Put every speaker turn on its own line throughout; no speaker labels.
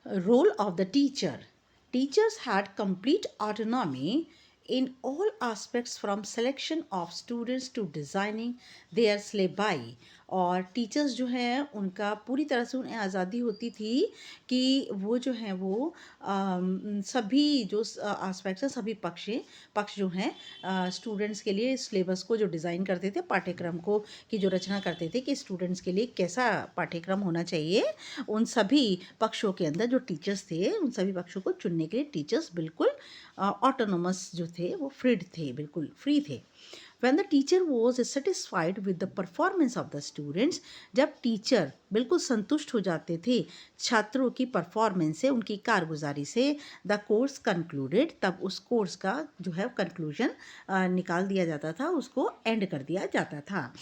Role of the teacher. Teachers had complete autonomy in all aspects from selection of students to designing their syllabi. और teachers जो हैं उनका पूरी तरह से उन्हें आज़ादी होती थी कि वो जो हैं वो सभी जो आस्पेक्ट्स हैं, सभी पक्ष जो हैं स्टूडेंट्स के लिए सिलेबस को जो डिज़ाइन करते थे, पाठ्यक्रम को की जो रचना करते थे कि स्टूडेंट्स के लिए कैसा पाठ्यक्रम होना चाहिए, उन सभी पक्षों के अंदर जो टीचर्स थे उन सभी पक्षों को चुनने के लिए टीचर्स बिल्कुल ऑटोनोमस जो थे वो फ्रीड थे, बिल्कुल फ्री थे. When the teacher was satisfied with the performance of the students, जब टीचर बिल्कुल संतुष्ट हो जाते थे छात्रों की परफॉर्मेंस से, उनकी कारगुजारी से, द कोर्स कंक्लूडेड, तब उस कोर्स का जो है कंक्लूजन निकाल दिया जाता था, उसको एंड कर दिया जाता था.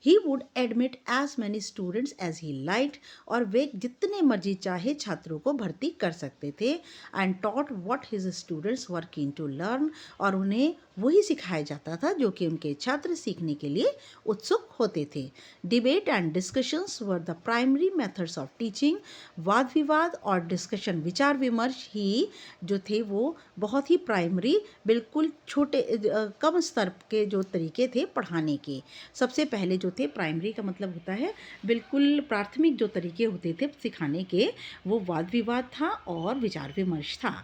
He would admit as many students as he liked, और वे जितने मर्जी चाहे छात्रों को भर्ती कर सकते थे. And taught what his students were keen to learn, और उन्हें वही सिखाया जाता था जो कि उनके छात्र सीखने के लिए उत्सुक होते थे. Debate and discussions were the primary methods of teaching. वाद विवाद और डिस्कशन, विचार विमर्श ही जो थे वो बहुत ही प्राइमरी, बिल्कुल छोटे कम स्तर के जो तरीके थे पढ़ाने के. सबसे पहले जो थे, प्राइमरी का मतलब होता है बिल्कुल प्राथमिक जो तरीके होते थे सिखाने के, वो वाद विवाद था और विचार विमर्श था.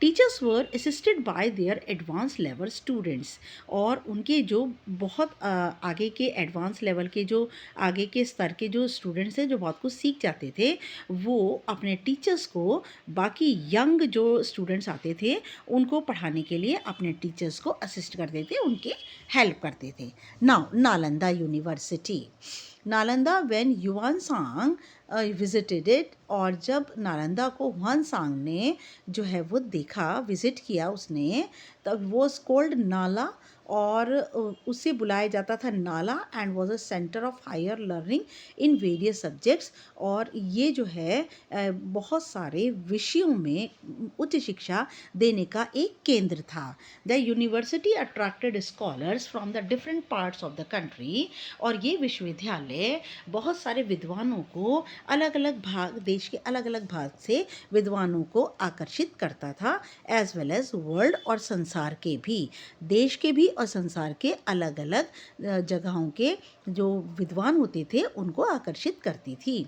Teachers were assisted by there advance level students, और उनके जो बहुत आगे के एडवांस लेवल के जो आगे के स्तर के जो स्टूडेंट्स हैं जो बहुत कुछ सीख जाते थे, वो अपने टीचर्स को, बाकी यंग जो स्टूडेंट्स आते थे उनको पढ़ाने के लिए अपने टीचर्स को असिस्ट करते थे, उनके हेल्प करते थे. Now Nalanda university. Nalanda when Xuanzang visited it, और जब नालंदा को ह्यूआनसांग ने जो है वो देखा, विज़िट किया उसने, तब वो कॉल्ड नाला, और उसे बुलाया जाता था नाला, and was a centre of higher learning in various subjects. और ये जो है बहुत सारे विषयों में उच्च शिक्षा देने का एक केंद्र था. The university attracted scholars from the different parts of the country, और ये विश्वविद्यालय बहुत सारे विद्वानों को अलग अलग भाग, देश के अलग अलग भाग से विद्वानों को आकर्षित करता था, एज वेल एज वर्ल्ड, और संसार के भी, देश के भी और संसार के अलग अलग जगहों के जो विद्वान होते थे उनको आकर्षित करती थी.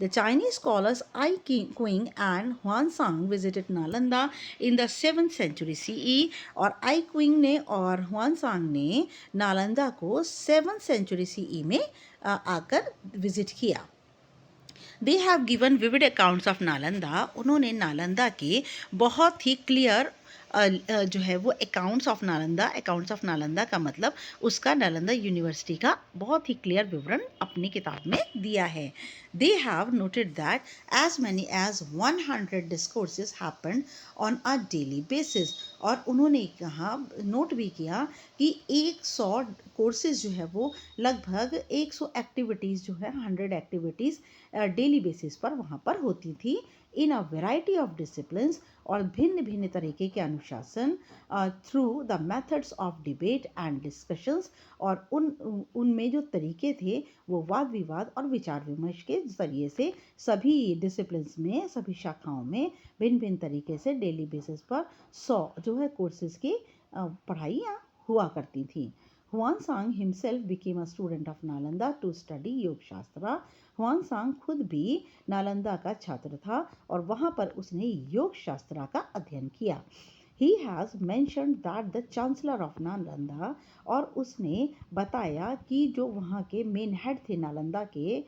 The Chinese scholars I Tsing and Xuanzang visited Nalanda in the 7th century CE, और आई क्विंग ने और ह्यूआनसांग ने नालंदा को 7th century CE में आकर विजिट किया. They have given vivid accounts of Nalanda, उन्होंने नालंदा के बहुत ही क्लियर जो है वो अकाउंट्स ऑफ नालंदा का मतलब उसका नालंदा यूनिवर्सिटी का बहुत ही क्लियर विवरण अपनी किताब में दिया है. They have noted that as many as 100 discourses happened on a daily basis, और उन्होंने कहा, नोट भी किया कि 100 कोर्सेज जो है वो लगभग 100 एक्टिविटीज़ जो है 100 एक्टिविटीज़ डेली बेसिस पर वहाँ पर होती थी, इन अ वेराइटी ऑफ डिसिप्लिन्स, और भिन्न भिन्न तरीके के अनुशासन, through the methods of debate and discussions, और उनमें जो तरीके थे वो वाद विवाद और विचार विमर्श के जरिए से सभी डिसिप्लिन्स में, सभी शाखाओं में भिन्न भिन्न तरीके से डेली बेसिस पर 100 जो है कोर्सेज की पढ़ाइयाँ हुआ करती थी. Huansang himself became a student of Nalanda to study योग शास्त्र. Huansang खुद भी नालंदा का छात्र था और वहाँ पर उसने योग शास्त्र का अध्ययन किया. He has mentioned that the chancellor of Nalanda, और उसने बताया कि जो वहाँ के मेन हेड थे नालंदा के,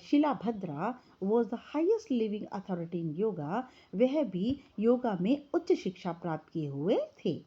Shilabhadra, was the highest living authority in yoga, वह भी योगा में उच्च शिक्षा प्राप्त किए हुए थे.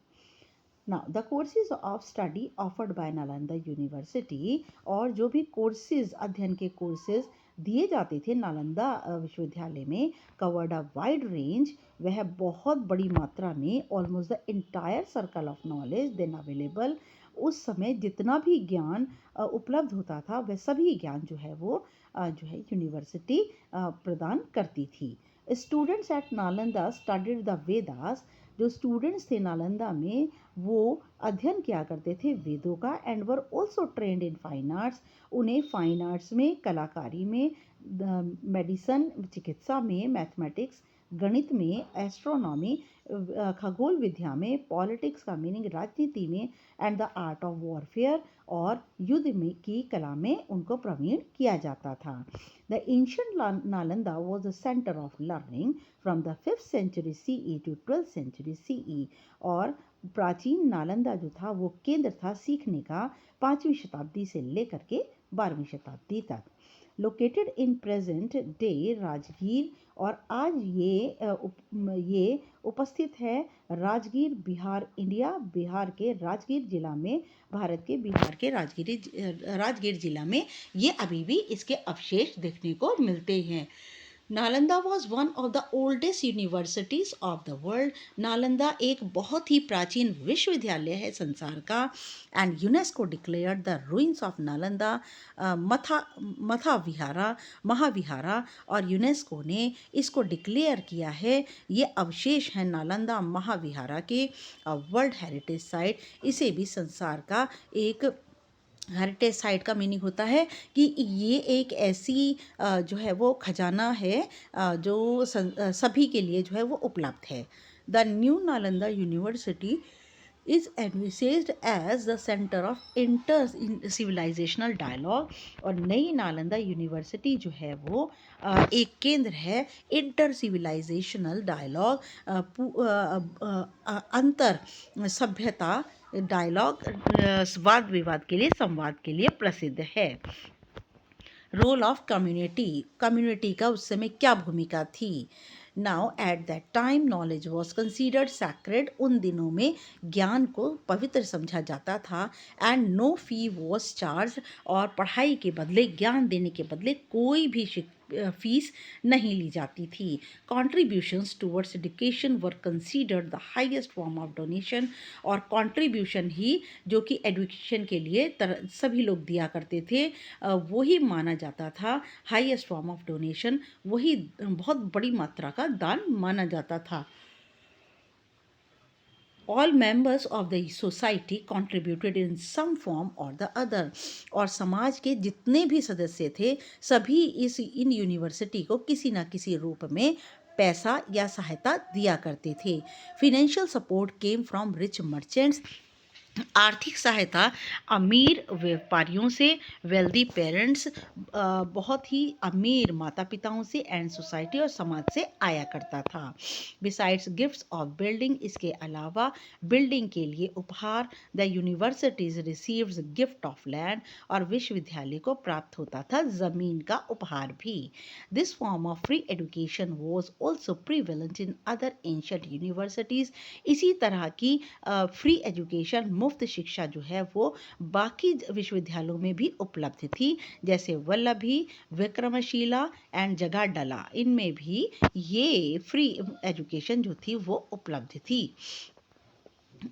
Now, the courses of study offered by Nalanda University, और जो भी कोर्सेज, अध्ययन के कोर्सेज दिए जाते थे नालंदा विश्वविद्यालय में, कवर्ड अ वाइड रेंज, वह बहुत बड़ी मात्रा में, almost the entire circle of knowledge then available, उस समय जितना भी ज्ञान उपलब्ध होता था वह सभी ज्ञान जो है वो जो है यूनिवर्सिटी प्रदान करती थी. Students at Nalanda studied the Vedas, जो स्टूडेंट्स थे नालंदा में वो अध्ययन किया करते थे वेदों का, and were also trend in fine arts, उन्हें फाइन आर्ट्स में, कलाकारी में मेडिसन चिकित्सा में, मैथमेटिक्स गणित में, एस्ट्रोनॉमी खगोल विद्या में, पॉलिटिक्स का मीनिंग राजनीति में, and the art of warfare और युद्ध में की कला में उनको प्रवीण किया जाता था। The ancient Nalanda was the centre of learning from the 5th century CE to 12th century CE। और प्राचीन नालंदा जो था वो केंद्र था सीखने का 5वीं शताब्दी से लेकर के 12वीं शताब्दी तक। Located in present day Rajgir, और आज ये उपस्थित है राजगीर, बिहार, इंडिया। बिहार के राजगीर जिला में, भारत के बिहार के राजगीर जिला में ये अभी भी इसके अवशेष देखने को मिलते हैं। Nalanda was one of the oldest universities of the world. Nalanda एक बहुत ही प्राचीन विश्वविद्यालय है संसार का। And UNESCO declared the ruins of Nalanda Mahavihara, और यूनेस्को ने इसको डिक्लेयर किया है, ये अवशेष हैं नालंदा महाविहारा के वर्ल्ड हेरिटेज साइट। इसे भी संसार का एक हेरिटेज साइट का मीनिंग होता है कि ये एक ऐसी जो है वो खजाना है जो सभी के लिए जो है वो उपलब्ध है। The new Nalanda university is envisaged as the center of inter-civilizational dialogue। और नई नालंदा यूनिवर्सिटी जो है वो एक केंद्र है इंटर सिविलाइजेशनल डायलॉग, अंतर सभ्यता डायलॉग, वाद विवाद के लिए, संवाद के लिए प्रसिद्ध है। रोल ऑफ कम्युनिटी का उस समय क्या भूमिका थी। Now at that time knowledge was considered sacred. उन दिनों में ज्ञान को पवित्र समझा जाता था। And no fee was charge, और पढ़ाई के बदले, ज्ञान देने के बदले कोई भी फीस नहीं ली जाती थी। Contributions towards education were considered the highest form of donation. और कॉन्ट्रीब्यूशन ही जो कि एजुकेशन के लिए सभी लोग दिया करते थे, वही माना जाता था हाईएस्ट फॉर्म ऑफ डोनेशन। वही बहुत बड़ी मात्रा का दान माना जाता था। All members of the society contributed in some form or the other। और समाज के जितने भी सदस्य थे सभी इन यूनिवर्सिटी को किसी न किसी रूप में पैसा या सहायता दिया करते थे। Financial support came from rich merchants. आर्थिक सहायता अमीर व्यापारियों से, वेल्दी पेरेंट्स, बहुत ही अमीर माता पिताओं से, एंड सोसाइटी और समाज से आया करता था। बिसाइड्स गिफ्ट्स ऑफ बिल्डिंग, इसके अलावा बिल्डिंग के लिए उपहार। The universities receives gift of land, और विश्वविद्यालय को प्राप्त होता था ज़मीन का उपहार भी। This form of free education was also prevalent in other ancient universities. इसी तरह की फ्री एजुकेशन, मुफ्त शिक्षा जो है वो बाकी विश्वविद्यालयों में भी उपलब्ध थी, जैसे वल्लभी, विक्रमशिला एंड जगाडला, इनमें भी ये फ्री एजुकेशन जो थी वो उपलब्ध थी।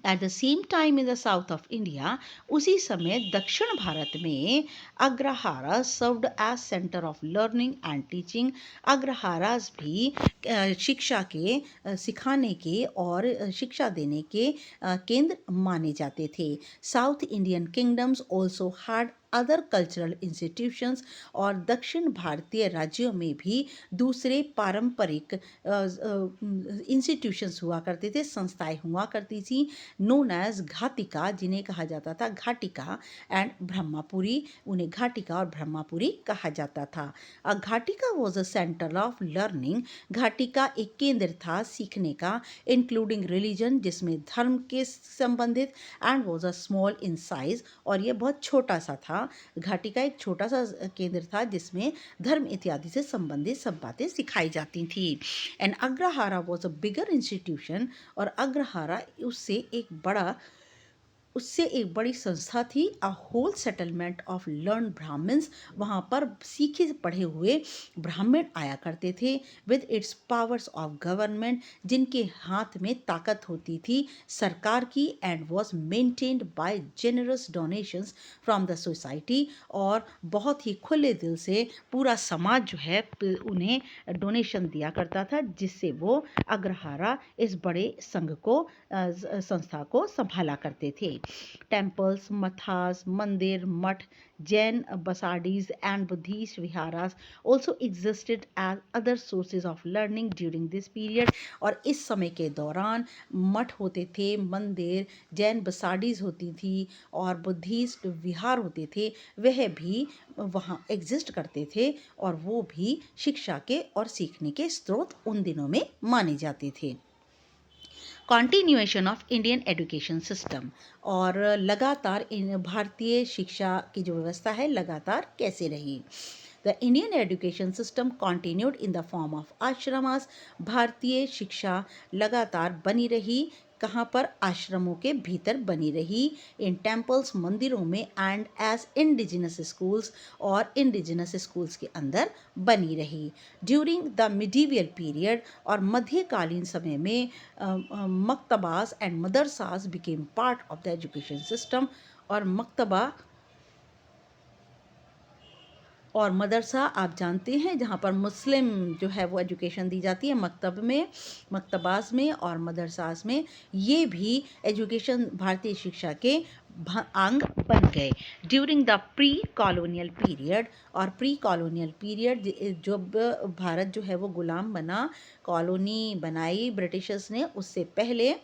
At the same time in the south of India, उसी समय दक्षिण भारत में agrahara served as centre of learning and teaching. Agraharas भी शिक्षा के सिखाने के और शिक्षा देने के केंद्र माने जाते थे। South Indian kingdoms also had other cultural institutions, और दक्षिण भारतीय राज्यों में भी दूसरे पारंपरिक इंस्टीट्यूशंस हुआ करते थे, संस्थाएं हुआ करती थी, नोन एज घाटिका, जिन्हें कहा जाता था घाटिका, एंड ब्रह्मापुरी, उन्हें घाटिका और ब्रह्मापुरी कहा जाता था। A ghatika was a centre of learning. Ghatika एक केंद्र था सीखने का, इंक्लूडिंग रिलीजन, जिसमें धर्म के संबंधित, and was a small in size, और यह बहुत छोटा सा था। घाटिका एक छोटा सा केंद्र था जिसमें धर्म इत्यादि से संबंधित सब बातें सिखाई जाती थी। And Agrahara was a bigger institution, और अग्रहारा उससे एक बड़ी संस्था थी। A whole settlement of learn Brahmins, वहाँ पर सीखे पढ़े हुए ब्राह्मण आया करते थे, with its powers of government, जिनके हाथ में ताकत होती थी सरकार की, and was maintained by generous donations from the society, और बहुत ही खुले दिल से पूरा समाज जो है उन्हें डोनेशन दिया करता था, जिससे वो अग्रहारा इस बड़े संघ को संस्था को संभाला करते थे। टेम्पल्स, मथास, मंदिर, मठ, Jain basadis and Buddhist viharas also existed as other sources of learning during this period. और इस समय के दौरान मठ होते थे, मंदिर, जैन बसाडीज होती थी और बुद्धिस्ट विहार होते थे, वह भी वहाँ एग्जिस्ट करते थे और वो भी शिक्षा के और सीखने के स्रोत उन दिनों में माने जाते थे। Continuation of Indian education system, और लगातार भारतीय शिक्षा की जो व्यवस्था है लगातार कैसे रही। The Indian education system continued in the form of ashramas. भारतीय शिक्षा लगातार बनी रही, कहाँ पर, आश्रमों के भीतर बनी रही, इन टेम्पल्स, मंदिरों में, एंड एज इंडिजिनस स्कूल्स, और इंडिजिनस स्कूल्स के अंदर बनी रही। ड्यूरिंग द मिडीवियल पीरियड, और मध्यकालीन समय में maktabas and madrasas became part of the education system, और मकतबा और मदरसा आप जानते हैं जहाँ पर मुस्लिम जो है वो एजुकेशन दी जाती है, मकतब में, मकतबास में और मदरसास में, ये भी एजुकेशन भारतीय शिक्षा के अंग बन गए। During the pre colonial period, और प्री कॉलोनियल पीरियड जब भारत जो है वो गुलाम बना, कॉलोनी बनाई ब्रिटिशर्स ने, उससे पहले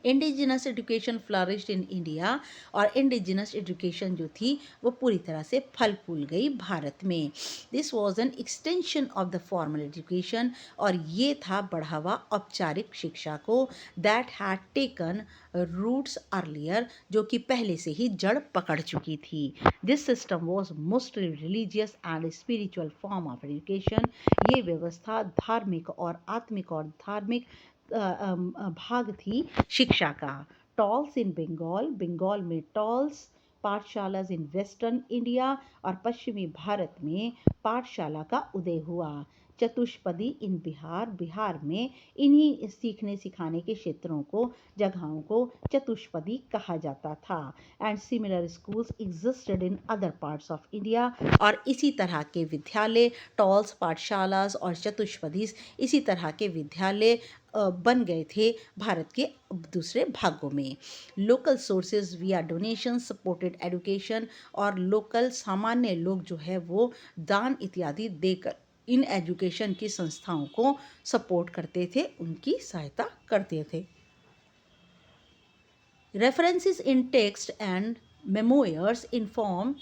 indigenous education flourished in India, और इंडिजिनस एजुकेशन जो थी वो पूरी तरह से फल फूल गई भारत में। This was an extension of the formal education, और ये था बढ़ावा औपचारिक शिक्षा को, that had taken roots earlier, जो कि पहले से ही जड़ पकड़ चुकी थी। This system was mostly religious and spiritual form of education. ये व्यवस्था धार्मिक और आत्मिक और धार्मिक भाग थी शिक्षा का। टॉल्स इन बंगाल, बंगाल में टॉल्स, पाठशालाज इन वेस्टर्न इंडिया, और पश्चिमी भारत में पाठशाला का उदय हुआ। चतुष्पदी इन बिहार, बिहार में इन्हीं सीखने सिखाने के क्षेत्रों को, जगहों को चतुष्पदी कहा जाता था। And similar schools existed in other parts of India, और इसी तरह के विद्यालय, टॉल्स, पाठशालास और चतुष्पदीस, इसी तरह के विद्यालय बन गए थे भारत के दूसरे भागों में। लोकल सोर्सेज विया डोनेशन सपोर्टेड एजुकेशन, और लोकल सामान्य लोग जो है वो दान इत्यादि देकर इन एजुकेशन की संस्थाओं को सपोर्ट करते थे, उनकी सहायता करते थे। References in text and memoirs inform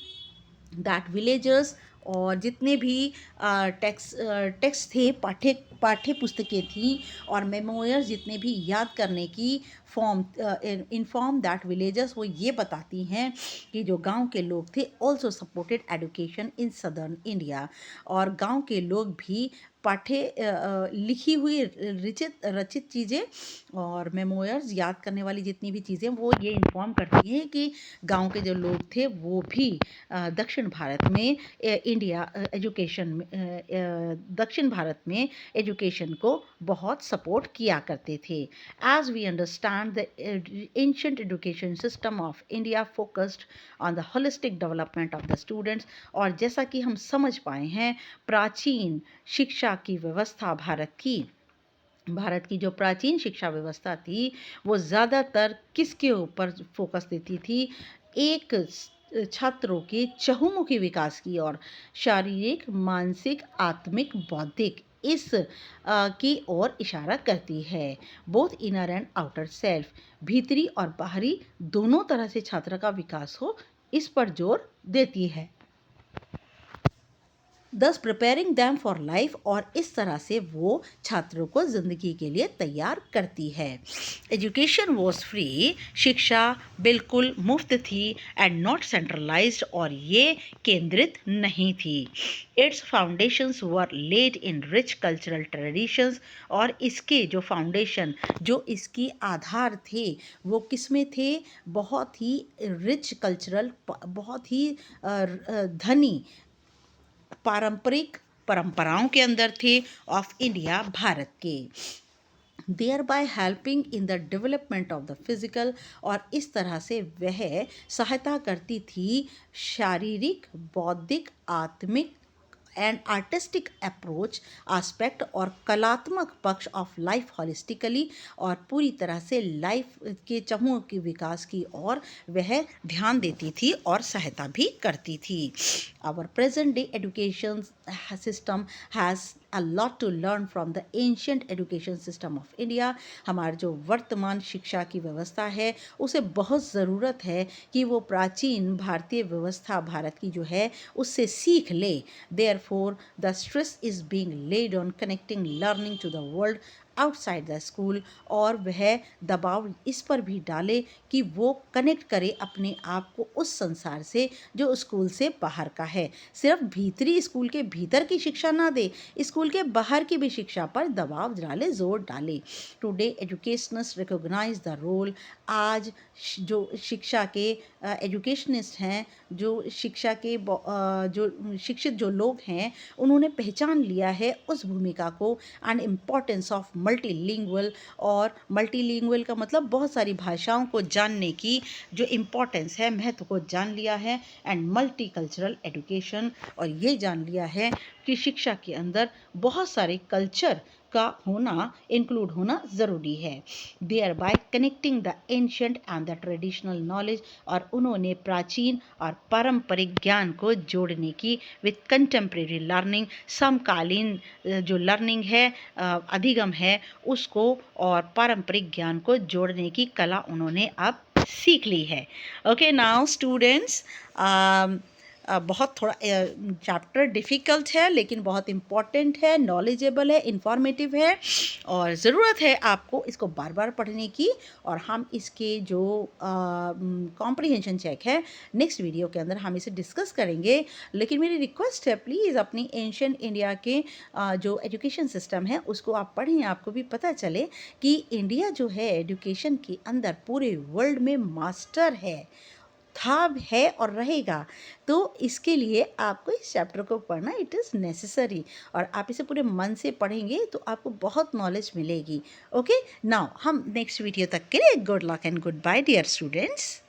that villagers, और जितने भी टेक्स्ट थे, पाठ्य पुस्तकें थी, और मेमोयर्स जितने भी याद करने की फॉर्म, इन्फॉर्म दैट विलेजर्स, वो ये बताती हैं कि जो गांव के लोग थे also supported education in southern India, और गांव के लोग भी लिखी हुई रचित चीज़ें और मेमोयर्स याद करने वाली जितनी भी चीज़ें, वो ये इन्फॉर्म करती हैं कि गांव के जो लोग थे वो भी दक्षिण भारत में दक्षिण भारत में एजुकेशन को बहुत सपोर्ट किया करते थे। As we understand the ancient education system of India focused on the holistic development of the students, और जैसा कि हम समझ पाए हैं, प्राचीन शिक्षा की व्यवस्था भारत की जो प्राचीन शिक्षा व्यवस्था थी वो ज़्यादातर किसके ऊपर फोकस देती थी, एक छात्रों के चहुमुखी विकास की ओर, शारीरिक, मानसिक, आत्मिक, बौद्धिक, इस की ओर इशारा करती है। Both inner and outer self, भीतरी और बाहरी दोनों तरह से छात्र का विकास हो, इस पर जोर देती है। दस प्रिपेयरिंग दैम फॉर लाइफ, और इस तरह से वो छात्रों को ज़िंदगी के लिए तैयार करती है। एजुकेशन वॉज फ्री, शिक्षा बिल्कुल मुफ्त थी, एंड नॉट सेंट्रलाइज्ड, और ये केंद्रित नहीं थी। Its foundations were laid in rich cultural traditions, और इसके जो फाउंडेशन, जो इसकी आधार थे, वो किस में थे, बहुत ही रिच कल्चरल, बहुत ही धनी पारंपरिक परंपराओं के अंदर थे ऑफ इंडिया, भारत के, thereby helping in the development of the physical, और इस तरह से वह सहायता करती थी शारीरिक, बौद्धिक, आत्मिक एंड आर्टिस्टिक अप्रोच आस्पेक्ट और कलात्मक पक्ष ऑफ लाइफ हॉलिस्टिकली, और पूरी तरह से लाइफ के चहुओं के विकास की ओर वह ध्यान देती थी और सहायता भी करती थी. Our present day education system has a lot to learn from the ancient education system of India. हमारे जो वर्तमान शिक्षा की व्यवस्था है उसे बहुत ज़रूरत है कि वो प्राचीन भारतीय व्यवस्था भारत की जो है उससे सीख ले. Therefore, the stress is being laid on connecting learning to the world outside the school, और वह दबाव इस पर भी डाले कि वो कनेक्ट करे अपने आप को उस संसार से जो स्कूल से बाहर का है. सिर्फ भीतरी स्कूल के भीतर की शिक्षा ना दे, स्कूल के बाहर की भी शिक्षा पर दबाव डाले, जोर डाले. Today educationist recognize the role. आज जो शिक्षा के एजुकेशनिस्ट हैं, जो शिक्षा के जो शिक्षित जो लोग हैं, उन्होंने पहचान लिया है उस भूमिका को एंड इम्पॉर्टेंस ऑफ मल्टीलिंगुअल. और मल्टीलिंगुअल का मतलब बहुत सारी भाषाओं को जानने की जो इम्पोर्टेंस है, महत्व को जान लिया है. एंड मल्टीकल्चरल एजुकेशन, और ये जान लिया है कि शिक्षा के अंदर बहुत सारे कल्चर का होना, इंक्लूड होना ज़रूरी है. Thereby connecting the ancient and the traditional knowledge, और उन्होंने प्राचीन और पारंपरिक ज्ञान को जोड़ने की विथ कंटेम्प्रेरी लर्निंग. समकालीन जो लर्निंग है, अधिगम है, उसको और पारंपरिक ज्ञान को जोड़ने की कला उन्होंने अब सीख ली है. ओके, नाउ स्टूडेंट्स, बहुत थोड़ा चैप्टर डिफ़िकल्ट है लेकिन बहुत इम्पॉर्टेंट है, नॉलेजेबल है, इंफॉर्मेटिव है, और ज़रूरत है आपको इसको बार बार पढ़ने की. और हम इसके जो कॉम्प्रिहेंशन चेक है नेक्स्ट वीडियो के अंदर हम इसे डिस्कस करेंगे. लेकिन मेरी रिक्वेस्ट है, प्लीज़ अपनी एंशिएंट इंडिया के जो एजुकेशन सिस्टम है उसको आप पढ़ें, आपको भी पता चले कि इंडिया जो है एजुकेशन के अंदर पूरे वर्ल्ड में मास्टर था, है और रहेगा. तो इसके लिए आपको इस चैप्टर को पढ़ना इट इज़ नेसेसरी, और आप इसे पूरे मन से पढ़ेंगे तो आपको बहुत नॉलेज मिलेगी. ओके, नाउ हम नेक्स्ट वीडियो तक के लिए good luck and goodbye dear students.